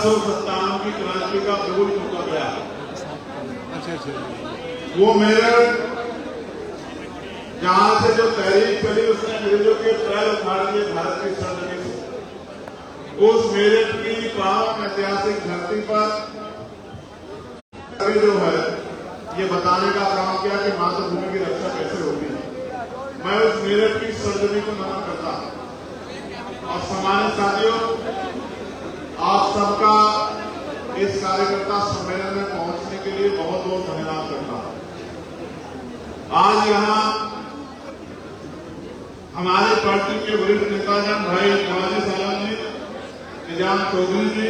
1897 की क्रांति का भूल चुका गया। वो मेरठ जहां से जो तहरीक चली उसने अंग्रेजों के पैर उखाड़ दिए भारत की सरजमी से। उस मेरठ की पावन ऐतिहासिक धरती पर जो है ये बताने का काम किया कि मातृभूमि की रक्षा कैसे होगी। मैं उस मेरठ की सरजमी को नमन करता हूं और सम्मानित साथियों, आप सबका इस कार्यकर्ता सम्मेलन में पहुंचने के लिए बहुत बहुत धन्यवाद करता हूं। आज यहाँ हमारे पार्टी के वरिष्ठ नेताजन भाई नवाजी सालन जी, निजाम चौधरी जी,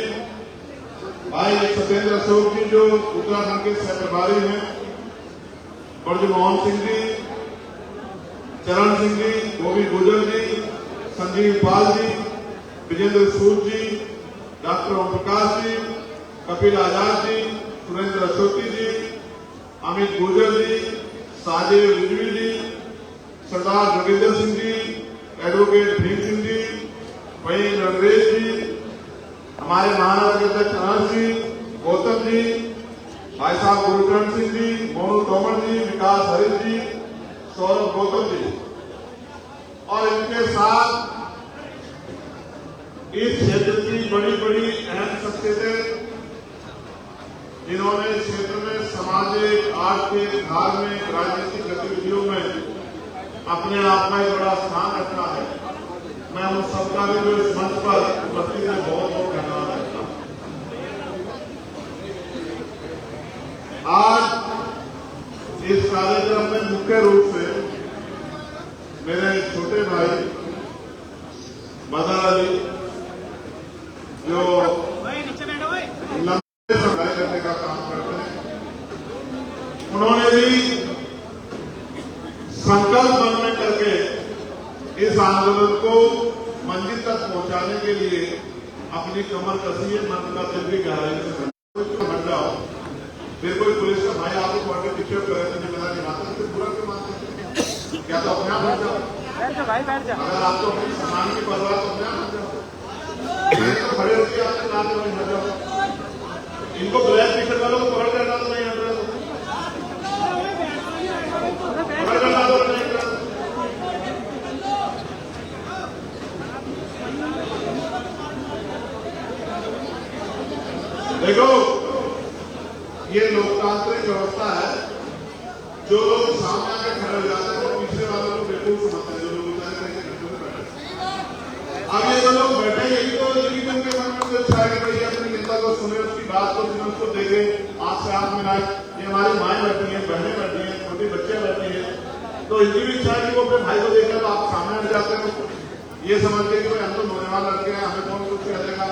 भाई सत्येंद्र अशोक जी जो उत्तराखंड के सह प्रभारी हैं, ब्रजमोहन सिंह जी, चरण सिंह जी, गोविंद गुजर जी, संजीव पाल जी, विजेंद्र सूद जी, डॉक्टर ओम प्रकाश जी, कपिल आजाद जी, सुरेंद्र अशोकी जी, अमित गुजर जी, साजिद रिजवी जी, सरदार जोगिंदर सिंह जी, एडवोकेट भीम सिंह जी, वही रणवीर जी, हमारे महानगर अध्यक्ष अनंत जी, गौतम जी, भाई साहब गुरुचरण सिंह जी, मोनू तोमर जी, विकास हरीश जी, सौरभ गौतम जी और इनके साथ इस क्षेत्र की बड़ी बड़ी अहम शख्सियतें जिन्होंने क्षेत्र में सामाजिक, आर्थिक, धार्मिक, राजनीतिक गतिविधियों में अपने आप में बड़ा स्थान रखा है। मैं उन सबका भी जो इस मंच पर उपस्थित है बहुत बहुत धन्यवाद करता हूं। आज इस कार्यक्रम में मुख्य रूप से मेरे छोटे भाई मदन अली जो लंबे समय करने का काम करते हैं, उन्होंने भी संकल्प मन में करके इस आंदोलन को मंजिल तक पहुंचाने के लिए अपनी कमर कसी है। मन का दिल भी गहराई से बन जाओ। फिर कोई पुलिस का भाई आपको क्वार्टर पिक्चर करे तो जिम्मेदारी मानते फिर पूरा क्यों मानते? क्या तो अपने आप बन जाओ भाई, बैठ जाओ। अगर आपको अपने सम्मान की परवाह तो अपने आप बन जाओ। खड़े होकर आपके नाम में बन जाओ। इनको ब्लैक टिकट वालों को पकड़ करना तो नहीं हट रहा, पकड़ करना तो नहीं। देखो, ये लोकतांत्रिक व्यवस्था है। जो लोग सामने आके खड़े हो जाते हैं वो पिछले वालों को बिल्कुल समझते हैं। जो लोग अब ये जो लोग बैठे यही तो उनके मन में जो इच्छा है कि भाई अपनी नेता को सुने, उसकी बात को सुने, उसको देखे, आंख से आंख मिलाए। ये हमारी माएँ बैठी हैं, बहनें बैठी हैं, छोटे बच्चे बैठे हैं, तो इनकी भी इच्छा है कि वो अपने भाई को देखकर तो आप सामने हट जाते हैं। ये समझते कि भाई हम तो नौजवान लड़के हैं, हमें कौन कुछ कह देगा,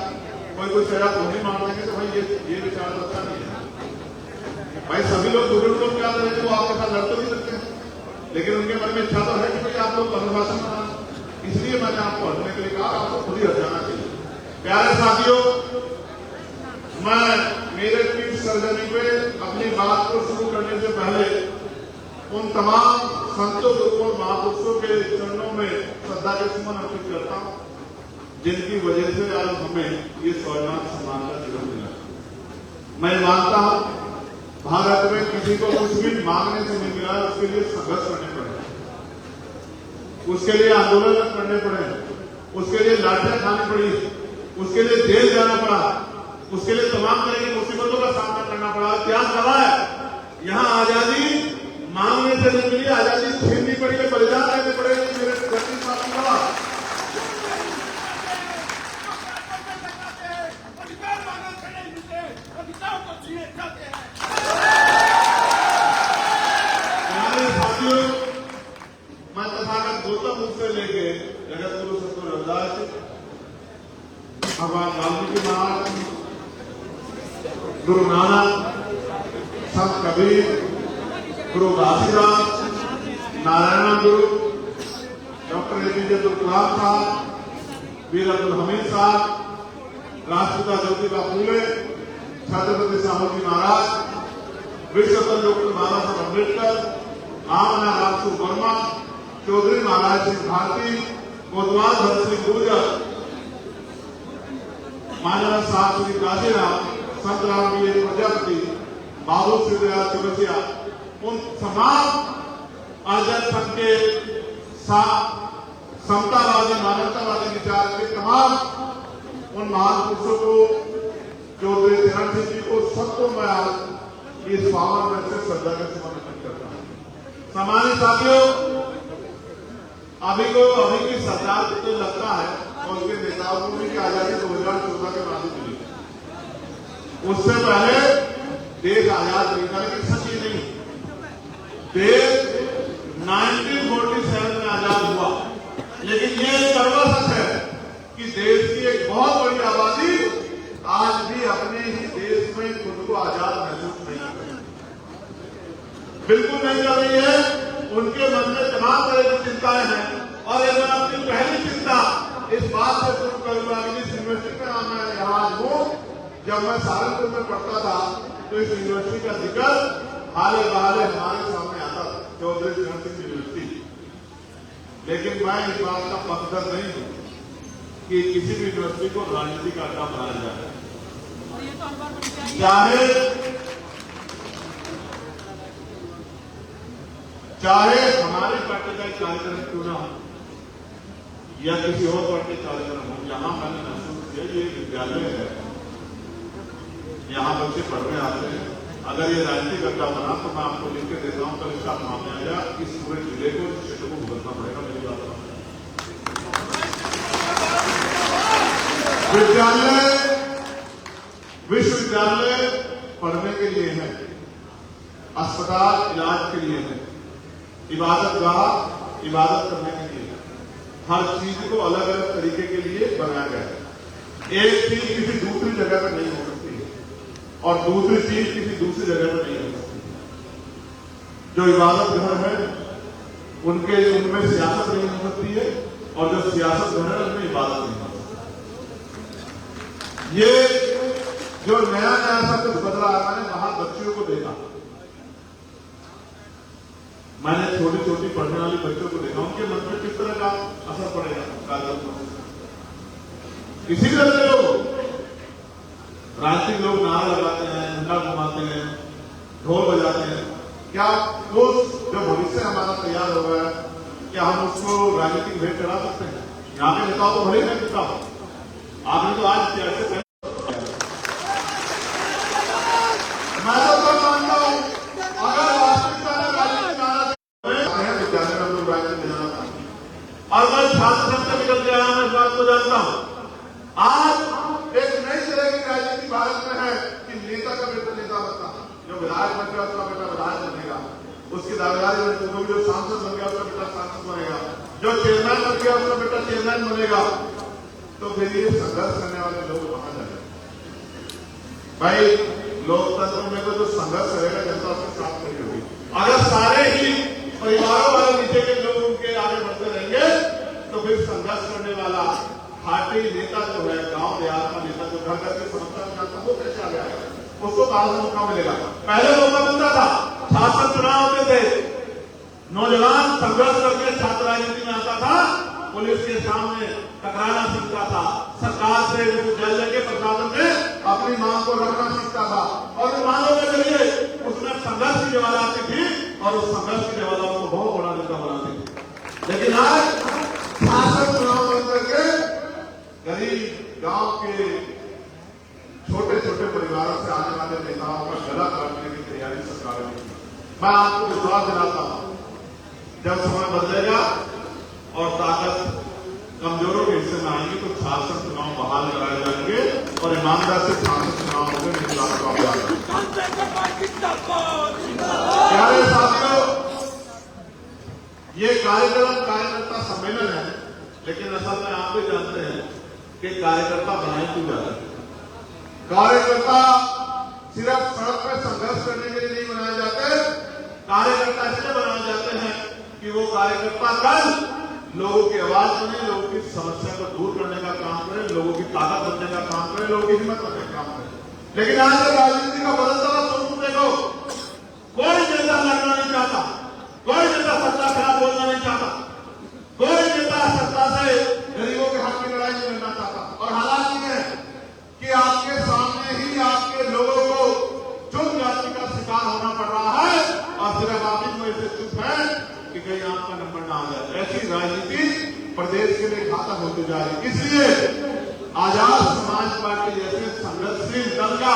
कोई कुछ कहेगा तो नहीं मान देंगे। तो भाई ये विचार अच्छा नहीं है भाई। सभी लोग बुजुर्ग लोग क्या करेंगे, वो आपके साथ लड़ तो नहीं सकते, लेकिन उनके मन में इच्छा तो है कि भाई आप लोग अनुशासन बनाना। इसलिए मैंने आपको हटने के लिए कहा, आपको खुद ही हट जाना चाहिए। प्यारे साथियों, मैं मेरठ की सरजमी पे अपनी बात को शुरू करने से पहले उन तमाम संतों, गुरुओं, महापुरुषों के चरणों में श्रद्धा के सुमन अर्पित करता हूं, जिनकी वजह से आज हमें ये स्वाभिमान सम्मान का जीवन मिला। मैं मानता हूं भारत में किसी को कुछ भी मांगने से नहीं मिला, उसके लिए संघर्ष करने पड़े, उसके लिए आंदोलन करने पड़े, उसके लिए लाठियां खानी पड़ी, उसके लिए जेल जाना पड़ा, उसके लिए तमाम तरह की मुसीबतों का सामना करना पड़ा। क्या सवाल है? यहाँ आजादी मांगने से नहीं मिली, आजादी छीननी पड़ी है, बलिदान देने पड़े। मेरे धरती साथी का मैं तथागत गौतम बुद्ध से लेके जगत गुरु सतगुरु रविदास, भगवान वाल्मीकि महाराज, गुरु नानक, संत कबीर, गुरु घासीदास, नारायण गुरु, डॉक्टर एपीजे अब्दुल कलाम साहब, वीर अब्दुल हमीद साहब, राष्ट्रपिता ज्योतिबा फूले, छत्रपति शाहू महाराज, विश्व डॉक्टर बाबा साहब अम्बेडकर, महामना रामसु वर्मा, चौधरी महाराज सिंह भारती, कोतवाल भरत सिंह गुर्जर, माननीय साहब श्री काशीराम, संत रामवीर प्रजापति, बाबू शिवदयाल चौरसिया, उन तमाम आजाद संघ के समतावादी मानवतावादी विचार के तमाम उन महान पुरुषों को, चौधरी चरण सिंह जी को, सबको मैं आज इस पावन मंच से श्रद्धा का समर्पण करता हूं। सामान्य साथियों, अभी की सरकार को तो लगता है और उसके नेताओं को भी कि आजादी 2014 के बाद ही मिली, उससे पहले देश आजाद नहीं था। लेकिन सच ये नहीं, देश 1947 में आजाद हुआ, लेकिन ये कड़वा सच है कि देश की एक बहुत बड़ी आबादी आज भी अपने ही देश में खुद को आजाद महसूस नहीं कर रही, बिल्कुल नहीं कर रही है। उनके मन में तमाम तरह की चिंताएं हैं और मैं अपनी पहली चिंता इस बात से शुरू करूंगा कि जिस यूनिवर्सिटी में मैं यहाँ हूँ, जब मैं सहारनपुर में पढ़ता था तो इस यूनिवर्सिटी का जिक्र हाल बहाले हमारे सामने आता था, चौधरी चरण सिंह यूनिवर्सिटी। लेकिन मैं इस बात का पक्षधर नहीं हूं कि किसी भी यूनिवर्सिटी को राजनीति का अड्डा बनाया जाए, चाहे हमारे पार्टी का एक कार्यक्रम क्यों ना हो या किसी और पार्टी का कार्यक्रम हो। यहां मैंने महसूस किया ये विद्यालय है, यहाँ बच्चे पढ़ने आते हैं। अगर ये राजनीतिक अड्डा बना तो मैं आपको लिख के देता हूं, कल इसका मामला इस पूरे जिले को, इस क्षेत्र को भुगतना पड़ेगा। मेरी बात विश्वविद्यालय पढ़ने के लिए है, अस्पताल इलाज के लिए है, इबादत गाह इबादत करने के लिए है। हर चीज को अलग अलग तरीके के लिए बनाया गया है। एक चीज किसी दूसरी जगह पर नहीं हो सकती है और दूसरी चीज किसी दूसरी जगह पर नहीं हो सकती। जो इबादत घर है उनमें सियासत नहीं हो सकती है और जो सियासत घर है उनमें इबादत नहीं हो सकती। ये जो नया सा कुछ बदला है, मैंने वहां बच्चियों को देखा, मैंने छोटी छोटी पढ़ने वाली बच्चों को देखा, उनके मन पर किस तरह का असर पड़ेगा कार्यक्रम। इसीलिए लोग राजनीतिक लोग नारा लगाते हैं, झंडा घुमाते हैं, ढोल बजाते हैं। क्या वो जो भविष्य हमारा तैयार हो रहा है, क्या हम उसको राजनीतिक भेंट चढ़ा सकते हैं? यहाँ के नेताओं को भले मैं कहता हूं, आपने तो आज कैसे मैं तो मानता हूं अगर वास्तविकता में राजनीतिक विद्यालय में लोग राजनीति जाना चाहते और मैं छात्र संघ से निकल के आया, मैं इस बात को जानता हूं। आज एक नई तरह की राजनीति भारत में है कि नेता का बेटा नेता बनता, जो विधायक बन गया उसका बेटा विधायक बनेगा, उसकी दावेदारी में जो सांसद बन गया उसका बेटा सांसद बनेगा, जो चेयरमैन बन गया उसका बेटा चेयरमैन बनेगा। तो फिर ये संघर्ष करने वाले लोग कहां जाएंगे? भाई लोकतंत्र में तो जो संघर्ष रहेगा जनता उसके साथ खड़ी होगी। अगर सारे ही परिवारों वाले नीचे के लोग उनके आगे बढ़ते रहेंगे तो फिर संघर्ष करने वाला पार्टी नेता जो है, गांव देहात का नेता जो घर घर की समस्या में वो कैसे आ गया? उसको कहां से मौका मिलेगा? पहले मौका मिलता था, छात्र चुनाव होते थे, नौजवान संघर्ष करके छात्र राजनीति में आता था, पुलिस के सामने टकराना सीखता था, सरकार से विश्वविद्यालय के प्रशासन में अपनी मांग को रखना सीखता था और उन मांगों के जरिए उसमें संघर्ष की ज्वाला आती थी और उस संघर्ष की ज्वाला को बहुत बड़ा नेता बनाती थी। लेकिन आज शासन चुनाव बन करके गरीब गांव के छोटे छोटे परिवारों से आने वाले नेताओं का गला काटने की तैयारी सरकार ने की। मैं आपको विश्वास दिलाता हूं, जब समय बदलेगा और ताकत कमजोरों के हिस्से में आएंगे तो शासन चुनाव बहाल कराए जाएंगे और ईमानदार से शासन चुनाव होंगे। प्यारे साथियों, ये कार्यक्रम कार्यकर्ता सम्मेलन है, लेकिन असल में आप भी जानते हैं कि कार्यकर्ता बनाए क्यों जाते हैं। कार्यकर्ता सिर्फ सड़क पर संघर्ष करने के लिए नहीं बनाए जाते, कार्यकर्ता इसलिए बनाए जाते हैं कि वो कार्यकर्ता कल लोगों की आवाज बने, लोगों की समस्या को दूर करने का काम करें, लोगों की ताकत बनने का काम करें, लोगों की हिम्मत बनने का काम करें। लेकिन आज राजनीति का बदलता हुआ स्वरूप देखो, कोई नेता लड़ना नहीं चाहता, कोई नेता सत्ता खिलाफ बोलना नहीं चाहता, कोई नेता सत्ता से गरीबों के हक की लड़ाई नहीं लड़ना चाहता। और हालात ये है कहीं आपका नंबर ना आ जाए। ऐसी राजनीति प्रदेश के लिए घातक होती जा रही है। इसलिए आजाद समाज पार्टी जैसे संघर्षशील दल का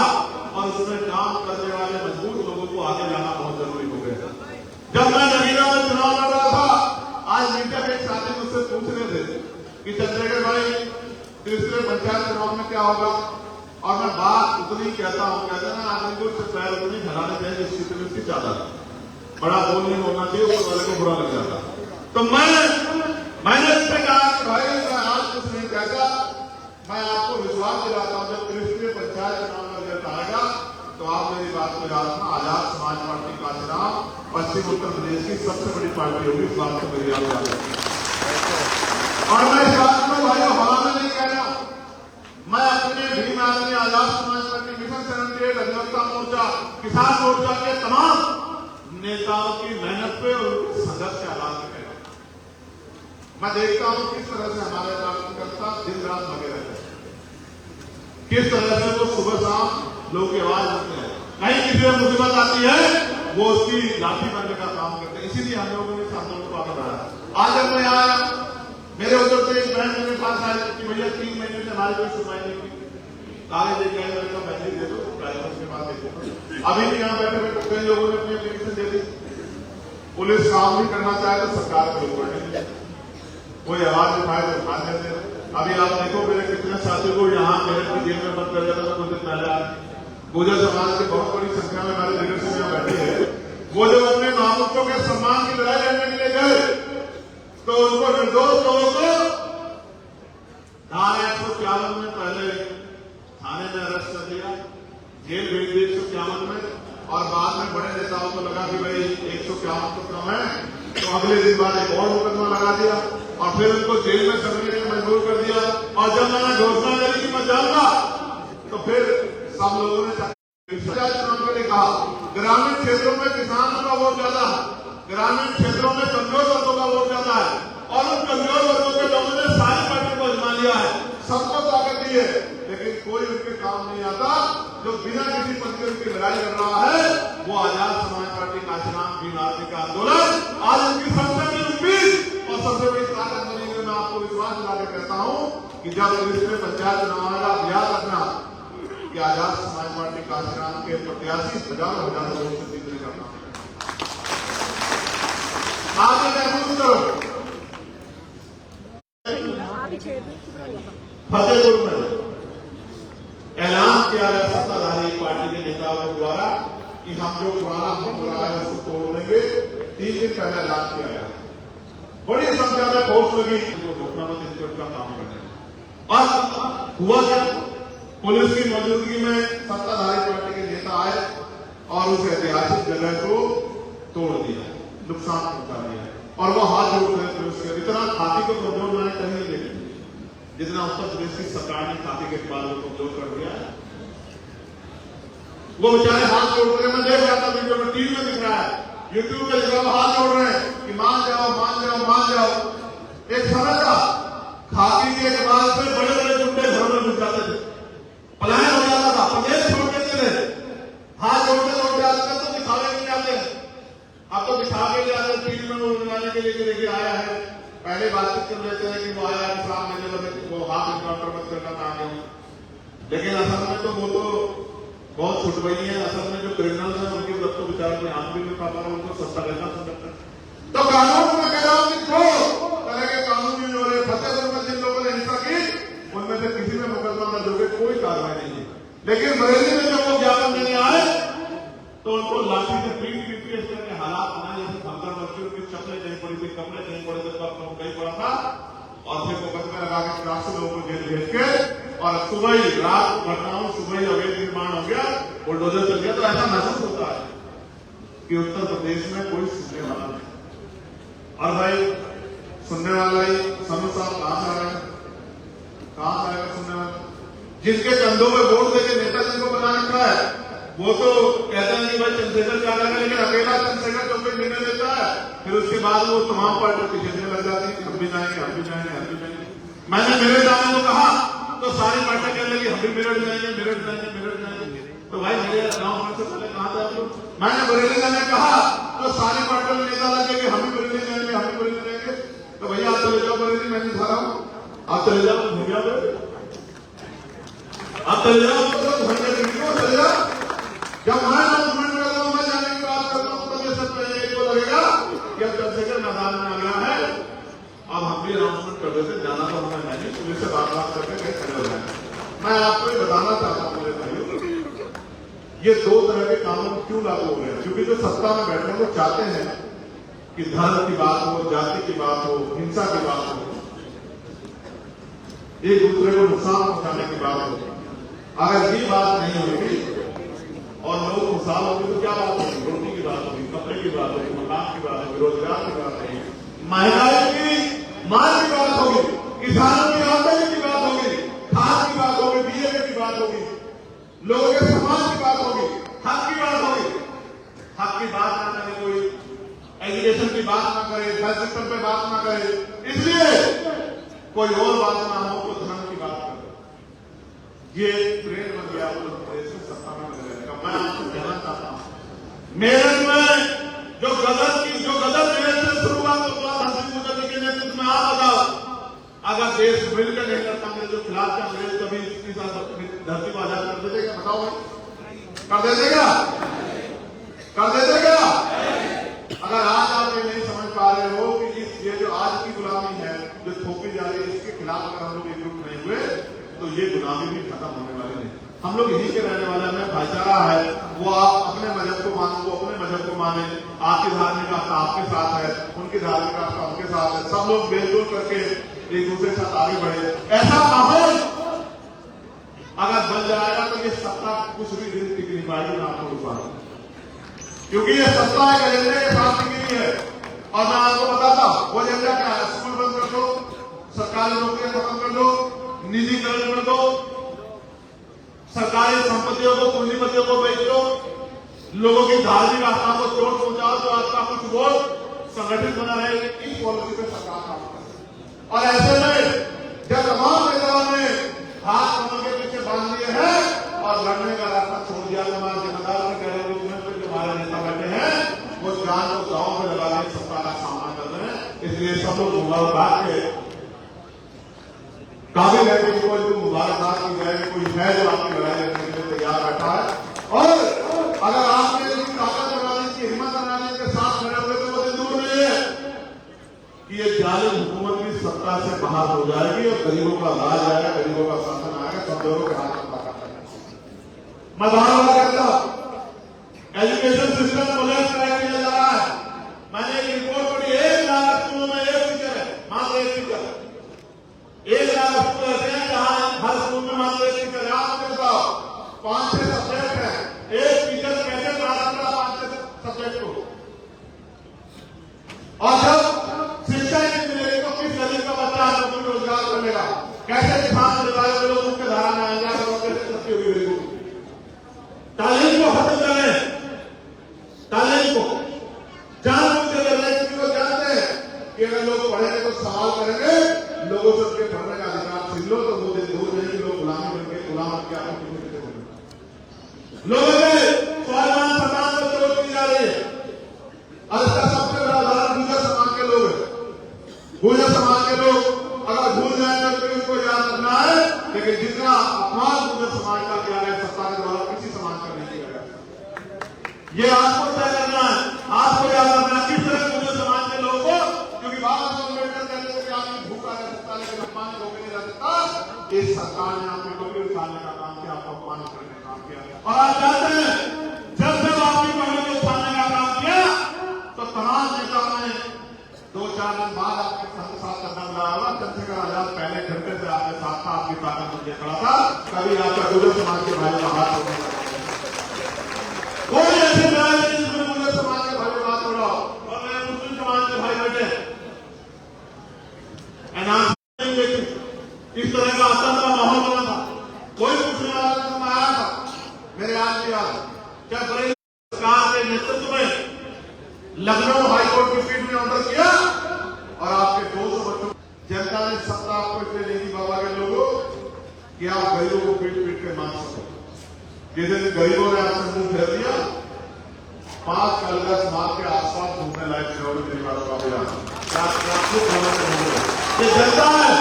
और उसमें काम करने वाले मजबूत लोगों को आगे लाना बहुत जरूरी हो गया। जब मैं नगीना में चुनाव लड़ रहा था, आज मीडिया के एक साथी मुझसे पूछ रहे थे कि चंद्रशेखर भाई तीसरे पंचायत चुनाव में क्या होगा, और मैं बात उतनी कहता हूँ, कहते हैं आदमी को सिर्फ पैर उतनी फैलाने चाहिए जिस स्थिति में उसकी चाहता है, बड़ा बोल नहीं बोलना चाहिए, ऊपर वाले को बुरा लग जाता। तो मैंने इससे कहा कि भाई मैं आज कुछ नहीं कहता, मैं आपको विश्वास दिलाता हूं जब त्रिस्तरीय पंचायत चुनाव में रिजल्ट आएगा तो आप मेरी बात को याद रखना। आजाद समाज पार्टी का चुनाव पश्चिम उत्तर प्रदेश की सबसे बड़ी पार्टी होगी, इस बात को मेरी याद रखना। और मैं इस बात को भाइयों हवा में नहीं कह रहा, मैं अपने भीम आदमी आजाद समाज पार्टी मिशन 78 अधिवक्ता मोर्चा किसान मोर्चा के तमाम नेताओं की मेहनत पे और उनके संघर्ष के आधार पर कह रहा हूं। मैं देखता हूं किस तरह से हमारे कार्यकर्ता दिन रात लगे रहते हैं, किस तरह से वो सुबह शाम लोगों की आवाज रखते हैं, कहीं किसी में मुसीबत आती है वो उसकी लाठी बनने का काम करते हैं। इसीलिए हम लोगों ने इस आंदोलन को आगे बढ़ाया। आज जब मैं आया, मेरे उधर से एक बहन मेरे पास आई कि भैया 3 महीने से हमारी कोई सुनवाई नहीं की, कागज लेके आए, मैंने कहा मैंने दे दो, प्राइवेट के पास देखो। अभी भी यहाँ बैठे बैठे कई लोगों ने अपनी एप्लीकेशन दे दी। पुलिस काम भी करना चाहे तो सरकार को रोक नहीं, कोई आवाज उठाए तो उठा देते। अभी आप देखो मेरे कितने साथियों को यहाँ मेरे की जेल में बंद कर दिया था। कुछ दिन पहले गुर्जर समाज की बहुत बड़ी संख्या में हमारे लीडरशिप में बैठे हैं। वो जब अपने मामलों के सम्मान की लड़ाई लड़ने के लिए गए तो उनको निर्दोष लोगों को धारा 151 में पहले थाने में अरेस्ट कर दिया, जेल भेज दी 151 में, और बाद में बड़े नेताओं को लगा कि भाई 151 तो कम है, तो अगले दिन बाद एक और मुकदमा लगा दिया और फिर उनको जेल में करने के लिए मजबूर कर दिया। और जब मैंने घोषणा करी कि मैं जाऊंगा तो फिर सब लोगों ने चुनाव के लिए कहा ग्रामीण क्षेत्रों में किसानों का वोट ज्यादा है, ग्रामीण क्षेत्रों में कमजोर वर्गों का वोट ज्यादा है, और उन कमजोर वर्गों के लोगों ने सारी पार्टी को आजमा लिया है, सबको ताकत दी है, लेकिन कोई उनके काम नहीं आता। जो बिना किसी पंथी की लड़ाई लड़ रहा है वो आजाद समाज पार्टी का चुनाव भीम आदमी का आंदोलन आज उनकी सबसे बड़ी उम्मीद और सबसे बड़ी ताकत बनी है। मैं आपको विश्वास दिला के कहता हूं कि जब इसमें पंचायत चुनाव आएगा, याद रखना कि आजाद समाज पार्टी का चुनाव के प्रत्याशी हजारों लोगों से जीतने का काम आगे महसूस करो। फतेहपुर में ऐलान किया गया सत्ताधारी पार्टी के नेताओं के द्वारा कि हम जो पुराना मुकदमा है उसको तोड़ देंगे। 3 दिन पहले ऐलान किया गया, बड़ी संख्या में फोर्स लगी घटना में का काम करने, और हुआ क्या, पुलिस की मौजूदगी में सत्ताधारी पार्टी के नेता आए और उस ऐतिहासिक जगह को तोड़ दिया, नुकसान पहुंचा दिया, और वो हाथ जोड़ रहे पुलिस के। इतना खाती को कमजोर मैंने कहीं नहीं देखा जितना उत्तर प्रदेश की सरकार ने खाती के बाद को कमजोर कर दिया है। वो बेचारे हाथ जोड़ रहे हैं, मैं देख रहा था वीडियो में, टीवी में दिख रहा है, यूट्यूब पे दिख रहा है, हाथ जोड़ रहे हैं कि मान जाओ मान जाओ मान जाओ। एक समय था खाकी के बाद से बड़े बड़े गुंडे घरों में घुस जाते थे, पलायन हो जाता था, प्रदेश छोड़ देते थे, हाथ जोड़ते जोड़ते आजकल तो दिखावे के लिए आते हैं। अब तो दिखावे के लिए आते, टीवी में वो बनाने के लिए देखिए आया है, पहले बातचीत कर लेते हैं कि वो आया इस्लाम लेने वाले वो हाथ इनकाउंटर मत करना था आगे, लेकिन असल में तो वो तो बहुत छुटवई है। असल में जो क्रिमिनल्स हैं उनके मतलब तो बेचारे को हाथ भी नहीं खा पा रहा, उनको सस्ता लेना समझता है। तो कानून में कह रहा हूं कि दो तरह के कानून जो है फतेहपुर में जिन लोगों ने हिंसा की उनमें से किसी में मुकदमा न जोगे, कोई कार्रवाई नहीं है। लेकिन बरेली में जब वो ज्ञापन देने आए तो उनको लाठी से पीट इस तरह के हालात बनाए जैसे 15 वर्षों की चपले कहीं पड़ी थी, कपड़े कहीं पड़े थे, कहीं पड़ा था, और फिर मुकदमे लगा के 400 लोगों को जेल भेज के, और सुबह ही रात को घटनाओं, सुबह ही अवैध निर्माण हो गया, बुलडोजर चल गया। तो ऐसा महसूस होता है कि उत्तर प्रदेश में कोई सुनने वाला नहीं। और भाई सुनने वाला ही सनु साहब कहां से आएगा, कहां से आएगा सुनने वाला? जिनके कंधों में वोट देके नेता जिनको बना रखा है वो तो कहते हैं कि भाई चंद्रशेखर क्या लगा, लेकिन अकेला चंद्रशेखर जो कोई निर्णय लेता है फिर उसके बाद वो तमाम पार्टियों की झेलने लग जाती है, हम भी जाएंगे हम भी जाएंगे हम भी जाएंगे। मैंने मेरे जाने को कहा तो सारी पार्टियां कहने लगी हम भी मेरठ जाएंगे मेरठ जाएंगे मेरठ जाएंगे। तो भाई मेरे गाँव से पहले कहा था, मैंने बरेली में कहा तो सारे पार्टियों में नेता लगे कि हम ही बरेली जाएंगे, हम ही बरेली जाएंगे। तो भैया आप चले जाओ बरेली, मैं नहीं खा रहा हूँ, आप चले जाओ भैया, आप चले जाओ, चले जाओ। जब मैं अनाउंसमेंट करता हूँ, मैं जाने की बात करता हूँ, तो ये सब को लगेगा कि अब चंद्रशेखर मैदान में आ गया है, अब हम भी अनाउंसमेंट कर देते, जाना तो हमें नहीं, पुलिस से बात करके कहीं खड़े हो जाए। मैं आपको ये बताना चाहता हूँ मेरे भाइयों, ये दो तरह के कानून क्यों लागू हो रहे हैं? क्योंकि जो सत्ता में बैठे हैं वो चाहते हैं कि धर्म की बात हो, जाति की बात हो, हिंसा की बात हो, एक दूसरे को नुकसान पहुंचाने की बात हो। अगर ये बात नहीं होगी और लोग खुशहाल होंगे तो क्या बात होगी? रोटी की बात होगी, कपड़े की बात होगी, मकान की बात होगी, रोजगार की बात होगी, महिलाओं की मांग की बात होगी, किसानों की आमदनी की बात होगी, खाद की बात होगी, डीएपी की बात होगी, लोगों के समाज की बात होगी, हक की बात होगी। हक की बात ना करे कोई, एजुकेशन की बात ना करे, हेल्थ सिस्टम पे बात ना करे, इसलिए कोई और बात ना हो तो धर्म की बात करे। ये ट्रेंड बन गया उत्तर प्रदेश में सत्ता में रहने का। मैं आपको कहना चाहता हूं, मेरठ में जो गदर मेरठ से शुरुआत हंसी के नेतृत्व में आप बताओ, अगर देश मिलकर नहीं करता अंग्रेजों के खिलाफ, अंग्रेज कभी इसके साथ धरती को आजाद कर देते क्या? बताओ भाई, कर देते क्या? कर देते क्या? अगर आज आप ये नहीं समझ पा रहे हो कि ये जो आज की गुलामी है जो थोपी जा रही है, इसके खिलाफ अगर हम लोग एकजुट नहीं हुए तो ये गुलामी भी खत्म होने वाली नहीं। हम लोग यहीं के रहने वाले हैं, भाईचारा है, वो आप अपने मजहब को मानो, वो अपने मजहब को माने, आपकी धार्मिक आस्था आपके साथ है, उनकी धार्मिक आस्था उनके साथ है, सब लोग मेलजोल करके एक दूसरे के साथ आगे बढ़े। ऐसा माहौल अगर बन जाएगा तो ये सत्ता कुछ भी दिन टिक नहीं पाएगी ना आपको ऊपर, क्योंकि ये सत्ता एक एजेंडे के साथ टिकी है। और मैं आपको बताता हूं वो एजेंडा क्या है? स्कूल बंद कर दो, सरकारी नौकरियां खत्म कर दो, निजीकरण कर दो, सरकारी संपत्तियों को, पूंजीपतियों को बेच दो, लोगों की धार्मिक आस्था को चोट पहुंचाओ तो आपका कुछ वोट संगठित बना रहे। इस पॉलिसी पे सरकार काम करे। और ऐसे में जब तमाम नेताओं ने हाथ कमर के पीछे बांध लिए हैं और लड़ने का रास्ता छोड़ दिया, तो हमारे जिम्मेदार ने कह रहे हैं जो हमारे नेता बैठे हैं वो जान को गांव में लगा के सत्ता का सामना कर रहे हैं। इसलिए सब लोग मुबारकबाद के काबिल है कि कोई मुबारकबाद की जाए, कोई है जो आपकी लड़ाई लड़ने के लिए तैयार बैठा है। और अगर आपने ताकत लगाने की, हिम्मत बनाने के साथ खड़े हुए तो वो दिन दूर नहीं है कि ये जालिम हुकूमत भी सत्ता से बाहर हो जाएगी और गरीबों का राज आएगा, गरीबों का शासन आएगा, सब लोगों के हाथ में ताकत आएगा। मैं बार-बार कहता हूं, एजुकेशन सिस्टम कोलैप्स किया जा रहा है। मैंने एक रिपोर्ट पढ़ी, 1 लाख स्कूलों में एक टीचर है, मात्र एक टीचर, 1 लाख स्कूल ऐसे हैं जहां हर स्कूल में मात्र एक टीचर है। आप मुझे बताओ, 5-6 सब्जेक्ट है, एक टीचर कैसे पढ़ा सकता 5-6 सब्जेक्ट को? और जब शिक्षा नहीं मिलेगी तो किस गरीब का बच्चा नौकरी रोजगार करेगा? कैसे किसान परिवार के लोग मुख्य धारा में आएंगे? कैसे सस्ती होगी गरीबों की? तालीम को खत्म करें, तालीम को जानबूझ के कर रहे हैं, क्योंकि वो जानते हैं कि अगर लोग पढ़ेंगे तो सवाल करेंगे, लोगों से उनके पढ़ने का अधिकार छीन लो तो वो दिन दूर नहीं कि लोग गुलामी बनके गुलाम बनके आपको लोगों के स्वाभिमान सम्मान को चोट की जा रही है। और इसका सबसे बड़ा उदाहरण गुर्जर समाज के लोग हैं। गुर्जर समाज के लोग अगर भूल जाएंगे तो उनको याद रखना है, लेकिन जितना अपमान गुर्जर समाज का किया गया सत्ता के द्वारा किसी समाज का नहीं किया गया। ये आपको तय करना है, आपको याद रखना किस तरह गुर्जर समाज के लोगों को, क्योंकि बाबा साहब अम्बेडकर कहते थे कि आदमी भूखा रह सकता है लेकिन अपमान रोके नहीं जा सकता। इस सरकार ने आपकी टोपी उठाने का काम किया, आपको अपमान करने का काम किया। और आप जानते हैं जब जब आपकी टोपी को उठाने का काम किया तो तमाम नेताओं ने 2-4 दिन बाद आपके साथ करना लगा होगा। चंद्रशेखर आजाद पहले घंटे से आपके साथ था, आपकी ताकत मुझे खड़ा था, कभी आपका गुर्जर समाज के भाइयों का हाथ होने लगा। कोई ऐसे लड़ाई नहीं जिसमें गुर्जर समाज के भाई बात हो रहा हो और मैं मुस्लिम समाज के भाई बैठे इस तरह का आतंक का माहौल बना था। कोई पूछने वाला नहीं आया था। मेरे आज की याद क्या बड़े सरकार के नेतृत्व में लखनऊ हाईकोर्ट की पीठ ने ऑर्डर किया और आपके 200 बच्चों जनता ने सत्ता आपको इसलिए नहीं दी बाबा के लोगों कि आप गरीबों को पीट पीट के मार सको। जिस दिन गरीबों ने आपसे मुंह फेर दिया 5 अलग समाज के आसपास घूमने लायक चुनावी परिवारों का अभियान ये जनता है,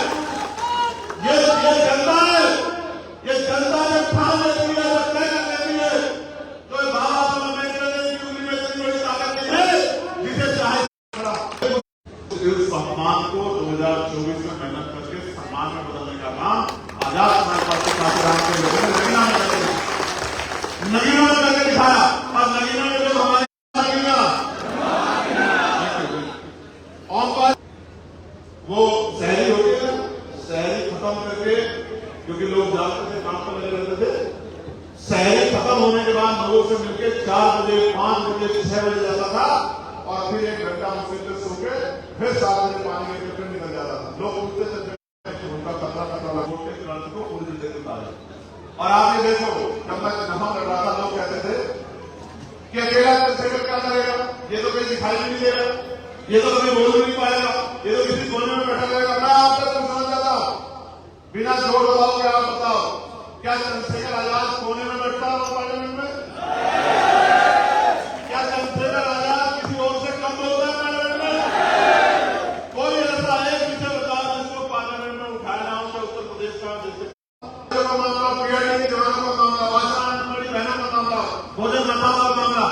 ये जनता है, ये जनता ने ठान लेती है, तय कर लेती है। तो बाबा साहब अम्बेडकर की उंगली में इतनी बड़ी ताकत नहीं है जिसे चाहे इस सम्मान को 2024 में मेहनत करके सम्मान में बदलने का काम आजाद समाज पार्टी काशीराम के लोगों ने नगीना में करके दिखाया। और नगीना में जो हमारे वो शहरी हो गया, शहरी खत्म करके, क्योंकि लोग जाते थे काम पर लगे रहते थे, शहरी खत्म होने के बाद लोगों से मिलकर 4 बजे 5 बजे 6 बजे जाता था और फिर 1 घंटा मुश्किल से सो के फिर 7 बजे पानी में फिर निकल जाता था। लोग उठते थे उनका कतरा लगोटे कर्ज को पूरी देते था। और आप ये देखो, जब मैं नफा कर रहा था लोग कहते थे कि अकेला सेक्रेटरी क्या करेगा, ये तो कहीं दिखाई नहीं दे रहा, ये तो कभी बोल नहीं पाएगा, ये तो किसी कोने में बैठा रहेगा। मैं आप तक समझ जाता हूं, बिना जोर दबाव के आप बताओ, क्या चंद्रशेखर आजाद कोने में बैठता है पार्लियामेंट में? क्या चंद्रशेखर आजाद किसी और से कम बोलता है पार्लियामेंट में? कोई ऐसा है जिसे बताओ जिसको पार्लियामेंट में उठाया ना हो? उत्तर प्रदेश का जैसे मामला, पीआईडी के जवानों का मामला, बड़ी बहनों का मामला, भोजन माताओं का मामला,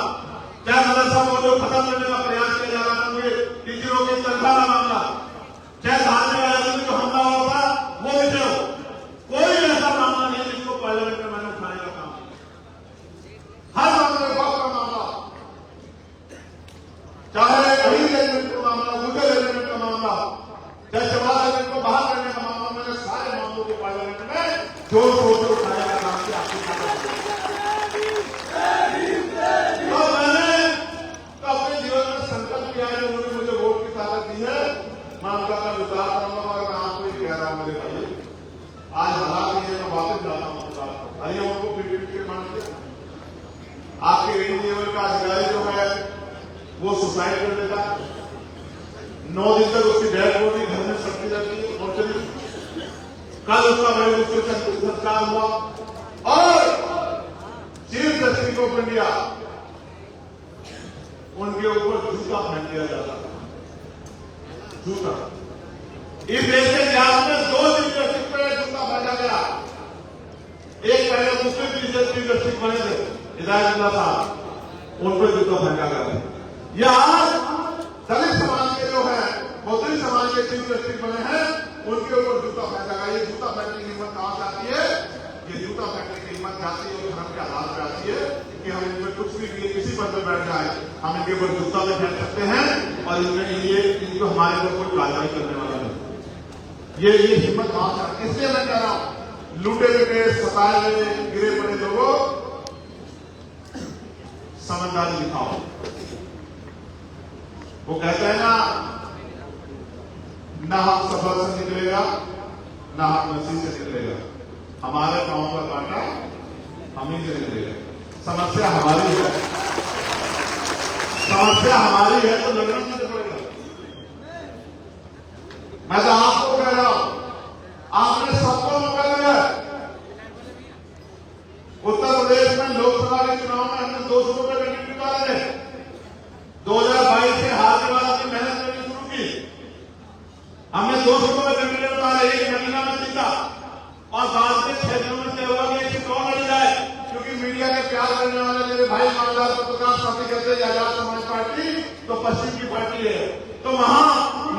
क्या मदरसा को जो खत्म करने का प्रयास किया जा रहा है, टीचरों की तनख्वाह का मामला, चाहे धार्मिक आयोजन में जो हमला होगा वो विषय हो, कोई ऐसा मामला नहीं जिसको पार्लियामेंट में मैंने उठाने का काम। हर मामले का मामला, चाहे अहिर रेजिमेंट का मामला, गुर्जर रेजिमेंट का मामला, चाहे चौहान रेजिमेंट को बाहर करने का मामला, मैंने सारे मामलों को पार्लियामेंट में जोर शोर से उठाने का काम किया। आपकी तो मैंने तो अपने जीवन में संकल्प किया है, उन्होंने मुझे वोट की ताकत दी है, मैं उनका मैं विचार करूंगा। और मैं आपको ही कह रहा हूं मेरे भाई, आज हालात नहीं है, मैं वापस जाता हूं विचार को। अरे उनको पीट के मान दिया, आपके एडी लेवल का अधिकारी जो है वो सुसाइड कर देता है, 9 दिन तक उसकी डेड बॉडी घर में सड़ती रहती है। कल उसका बड़े मुश्किल से संस्कार हुआ और चीफ जस्टिस ऑफ इंडिया उनके ऊपर जूता फेंक दिया जाता था। जूता इस देश के इतिहास में 2 चीफ जस्टिस पर जूता फेंका गया। एक पहले मुस्लिम चीफ जस्टिस बने थे हिदायतुल्लाह साहब, उन पर जूता फेंका गया। यह आज दलित समाज के जो है बौद्धिक समाज के चीफ जस्टिस बने हैं, उनके ऊपर जूता फेंका गया। ये जूता फेंकने की हिम्मत कहां से आती है? ये जूता फेंकने की हिम्मत जाती है धर्म के आधार पर आती है कि हम इनमें कुछ भी किसी पद पर बैठ जाए, हम इनके ऊपर जूता भी फेंक सकते हैं और इनमें ये इनको हमारे ऊपर कोई कार्रवाई करने वाला नहीं। ये हिम्मत कहां से? इसलिए मैं कह रहा हूं, लूटे लुटे सताए हुए गिरे पड़े लोगों, समझदारी दिखाओ। वो कहते हैं ना हम सफर से निकलेगा ना हम नसीब से निकलेगा, हमारे पांव का कांटा हम ही से निकलेगा। समस्या हमारी है, समस्या हमारी है तो लड़ना नहीं पड़ेगा। मैं तो आपको कह रहा हूं, आपने सबको मौका दिया। उत्तर प्रदेश में लोकसभा के चुनाव में हमने 200 रुपए का टिकट निकाले। 2022 से हार के बाद अपनी मेहनत करनी शुरू की। हमने 200 रुपए कैंडिडेट उतारे, एक नगीना में जीता और बाद में 6 दिनों में तय हुआ कि एक सीट और लड़ जाए, क्योंकि मीडिया के प्यार करने वाले मेरे भाई ईमानदार पत्रकार साथी कहते हैं आजाद समाज पार्टी तो पश्चिम की पार्टी है। तो वहां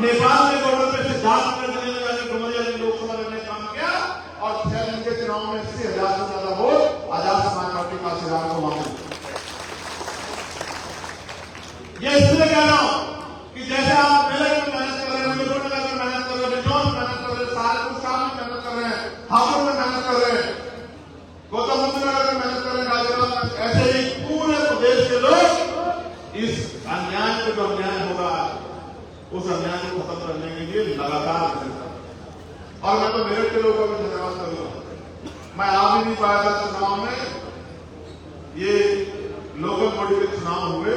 नेपाल के बॉर्डर पे सिद्धार्थ में डुमरिया ने लोकसभा लड़ने काम किया और 6 दिन के चुनाव में 80,000 से ज्यादा वोट आजाद समाज पार्टी काशीराम को मांगे। ये इसलिए कह रहा हूं कि जैसे आप मेले में मेहनत कर रहे हैं, मुजफ्फरनगर में मेहनत कर रहे हैं, डिजौन में मेहनत कर रहे हैं, सहारनपुर शाम में मेहनत कर रहे हैं, हापुड़ में मेहनत कर रहे हैं, गौतम बुद्ध नगर में मेहनत कर रहे हैं, गाजियाबाद में, ऐसे ही पूरे प्रदेश के लोग इस अन्याय पे जो अन्याय हो रहा है उस अन्याय को खत्म करने के लिए लगातार मेहनत कर रहे हैं। और मैं तो मेरठ के लोगों को भी धन्यवाद करूंगा। मैं आ भी नहीं पाया था चुनाव में, ये लोकल बॉडी के चुनाव हुए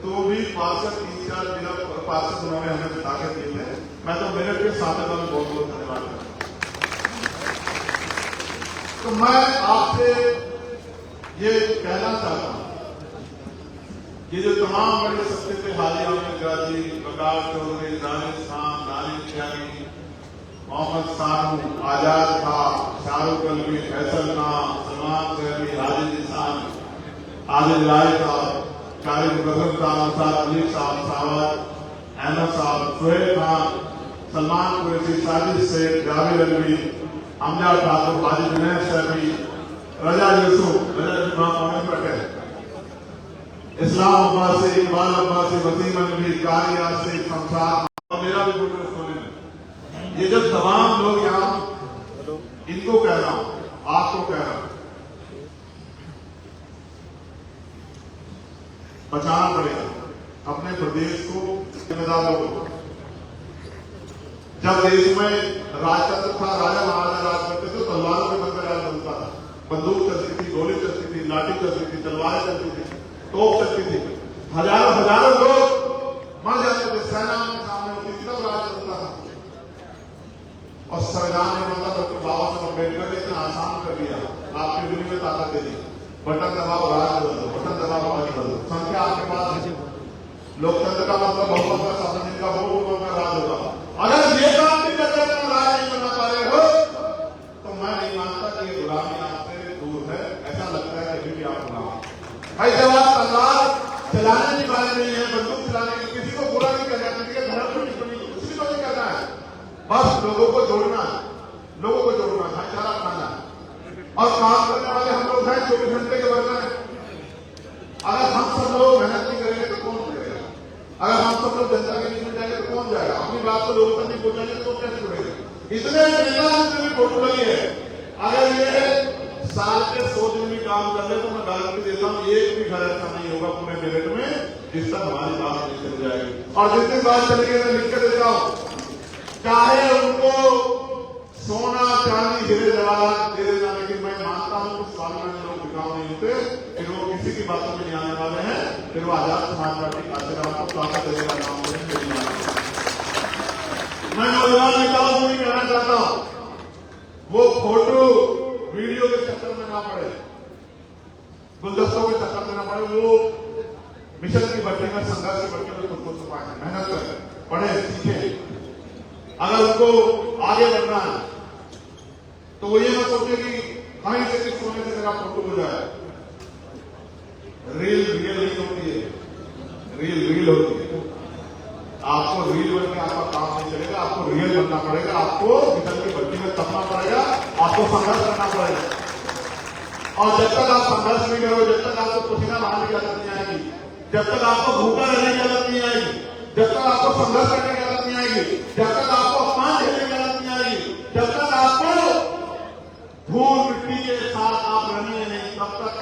तो भी पार्षद 3-4 जिला पार्षद उन्होंने हमें जिता के दिए थे। मैं तो मेरठ के साथी का भी बहुत बहुत धन्यवाद करता हूं। तो मैं आपसे ये कहना चाहता हूं ये जो तमाम बड़े सत्य थे, हाजी आमिर गाजी, बकार चौधरी, दानिश खान, दानिश त्यागी, मोहम्मद सानू, आजाद था, शाहरुख अलवी, फैसल खान, सलमान सैनी, हाजी निशान, आदिल राय साहब, कारिम गजब साहब, साद अली साहब, सावत अहमद साहब, सुहेल खान, सलमान कुरैशी, साजिद शेख, जावेद अलवी, हमजा ठाकुर, हाजी जुनैद सैफी, रजा यूसुफ, पटेल, इस्लाम अब्बास से, इकबाल अब्बास से, वसीम अलवी, कारिया से, शमशाद, और मेरा भी फोटो सोने में। ये जब तमाम लोग यहाँ, इनको कह रहा हूं, आपको कह रहा हूं, बचाना पड़ेगा अपने प्रदेश को, जिम्मेदार लोगों को। जब देश में राजतंत्र था, राजा महाराजा राज करते थे, तलवारों के बल राज चलता था, बंदूक चलती थी, गोली चलती थी, लाठी चलती थी, तलवारें चलती थी, तोप चलती थी, हजारों हजारों लोग मर जाते थे, सेना के सामने होती थी, तब राज चलता था। और संविधान ने मतलब डॉक्टर बाबा साहब अम्बेडकर ने इतना आसान कर दिया, आपकी दिल्ली में ताकत दे दी, बटन दबाओ राज बदल दो, बटन दबाओ राज बदल दो, संख्या आपके पास है। लोकतंत्र का मतलब बहुमत का शासन, जिनका वोट का राज होगा। अगर ये काम भी करते हैं, राज नहीं करना पा रहे हो, तो मैं नहीं मानता कि ये गुलामी आपसे दूर है। ऐसा लगता है कि अभी भी आप गुलाम भाई। जब आप तलवार चलाने की बात नहीं है, बंदूक चलाने की, किसी को बुरा नहीं करना, किसी के धर्म को किसी को नहीं करना है, बस लोगों को जोड़ना है, लोगों को जोड़ना है, भाईचारा बनाना है। और काम करने वाले हम लोग हैं, 24 घंटे के वर्कर हैं। अगर हम सब लोग मेहनत नहीं करेंगे तो कौन करेगा? अगर हम सब लोग जनता के बीच में जाएंगे तो कौन जाएगा? अपनी बात को लोगों तक नहीं पहुंचाएंगे तो कैसे जुड़ेगा? इतने नेता भी फोटो लगी है। अगर ये साल के 100 दिन भी काम कर ले तो मैं गारंटी देता हूं, एक भी घर ऐसा नहीं होगा पूरे मेरठ में जिस तक हमारी बात नहीं चल जाएगी। और जिस दिन बात चलेगी मैं लिख कर देता हूं, चाहे उनको सोना चांदी हीरे जवाहरात दे देना, लेकिन मैं मानता हूं कि स्वाभिमानी लोग बिकाऊ नहीं होते, फिर वो किसी की बातों में नहीं आने वाले हैं, फिर वो आजाद समाज पार्टी कार्यक्रम को ताकत देने का काम करेंगे। मैं नौजवान नेताओं को भी कहना चाहता हूं, वो फोटो वीडियो के चक्कर में ना पड़े, गुलदस्तों के चक्कर में ना पड़े, वो मिशन की भट्टी में, संघर्ष की भट्टी में खुद को छुपाए, मेहनत करें, पढ़े सीखे। अगर उनको आगे बढ़ना है तो वो ये मत सोचे कि कहीं से किस सोने से मेरा फोटो हो जाए। रील रियल नहीं होती है, रील रील होती है। आपको रील बन के आपका काम नहीं चलेगा, आपको रियल बनना पड़ेगा, आपको मिशन की भट्टी में तपना पड़ेगा, आपको संघर्ष करना पड़ेगा। और जब तक आप संघर्ष नहीं करोगे, जब तक आपको पसीना बहाने की आदत नहीं आएगी, जब तक आपको भूखा रहने की आदत नहीं आएगी, जब तक आपको संघर्ष करने की आदत नहीं आएगी, जब तक आपको अपमान झेलने की आदत नहीं आएगी, जब तक आपको धूल मिट्टी के साथ आप रहेंगे नहीं, तब तक